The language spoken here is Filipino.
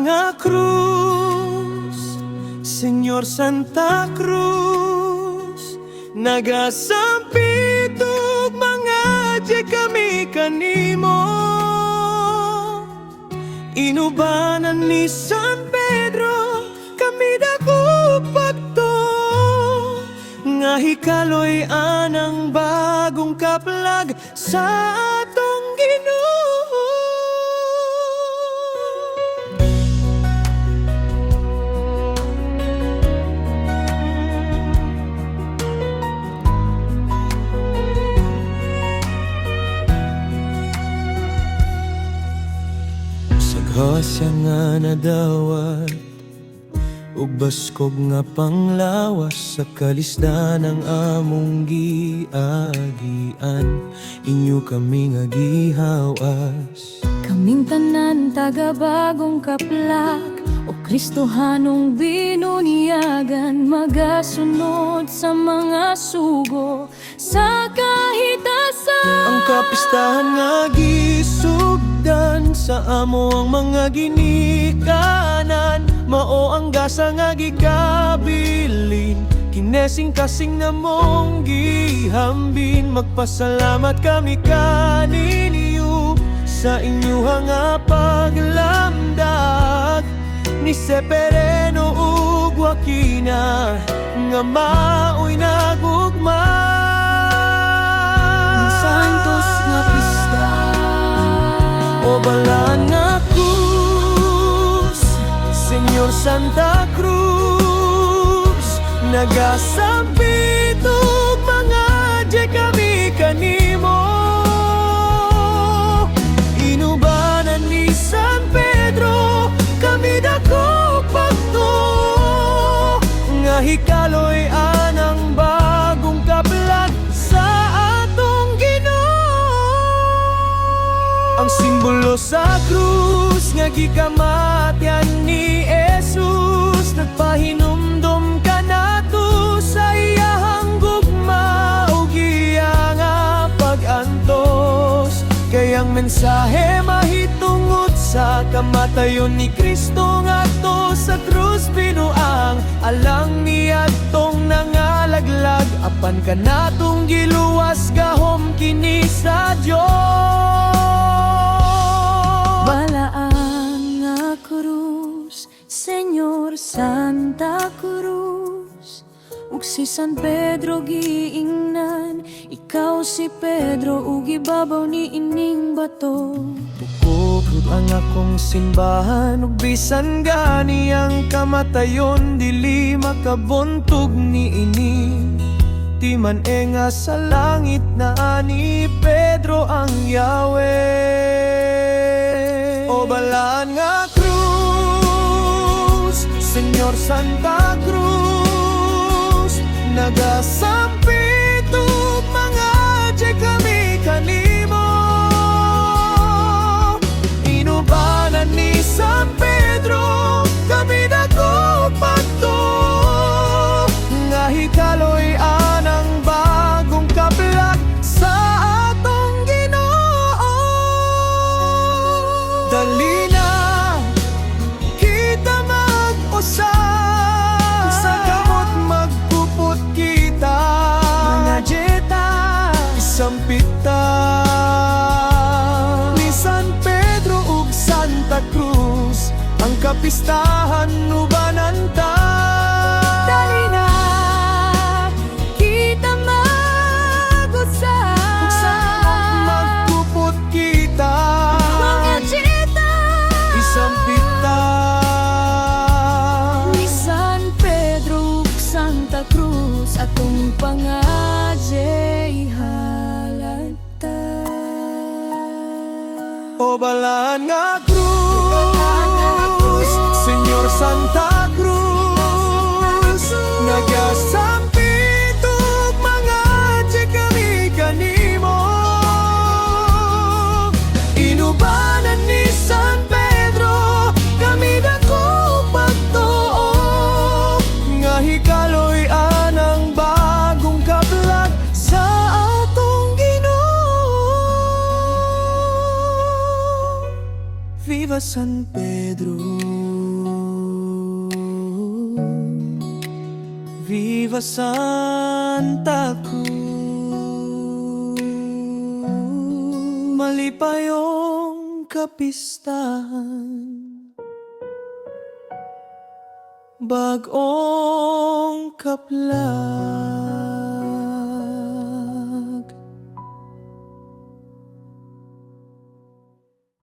nga krus, Senyor Santa Cruz, nagasampit ug mga di kami kanimo. Inubanan ni San Pedro, kami dako pagto, nga hikaloy anang bagong kaplag sa atong Ginoo. Sagosya nga nadawat ug baskog nga panglawas sa kalisdan ang among giagian. Inyo kami nga gihawas. Kaming tanan taga-bagong kaplag o Kristohanong binuniyagan, magasunod sa mga sugo sa kahitasan. Ang kapistahan nga gisugdan sa amo ang mga ginikanan, mao ang gasa nga gikabilin, kinesing kasing nga mong gihambin. Magpasalamat kami kaninyo sa inyo nga paglamdag ni Sepereno ug Joaquina nga maoy nagugma. Santos nga pista O balaan nga krus, Senyor Santa Cruz, nagasampit ug mga di kami kanimo. Inubanan ni San Pedro, kami dako pagto, nga hikaloy anang bagong kaplag sa atong Ginoo. Ang simbolo sa krus nga gikamatyan ni Jesus, nagpahinumdom ka nato sa iyahang gugma ug iya nga pag-antos. Kayang mensahe mahitungod sa kamatayon ni Kristo ngadto sa krus binuang, alang niadtong nangalaglag, apan kanatong giluwas gahom kini sa Dios. Balaan nga krus, Senyor Santa Cruz, ug si San Pedro giingnan, ikaw si Pedro ug ibabaw ni ining bato. Bukod ang akong simbahan ug bisan gani ang kamatayon, dili makabuntog ni ini. Di man nga sa langit na ni Pedro ang Yahweh. O balaan nga krus, Senyor Santa Cruz, nagasampit ug mga di kami kanimo. Inubanan ni San Pedro, kami dako pagto, nga hikaloy anang bagong kaplag sa atong Ginoo. Dali na kita mag-usab, sa kamot magpuput kita, mga jeta isampita ni San Pedro ug Santa Cruz, ang kapistahan ubanan ta. Dali na kita mag-usab, Sa kamot magpuput kita, mga jeta isampita ni San Pedro ug Santa Cruz, atong pangadjay halata. O balaan nga krus, Senyor Santa Cruz, nagasampit ug mga di kami kanimo. Inubanan ni San Pedro, kami dako pagtuo, nga hikaloy anang bagong kaplag sa atong Ginoo. Viva San Pedro! Viva Santa Cruz. Mali pa yung kapistahan, bagong kaplan.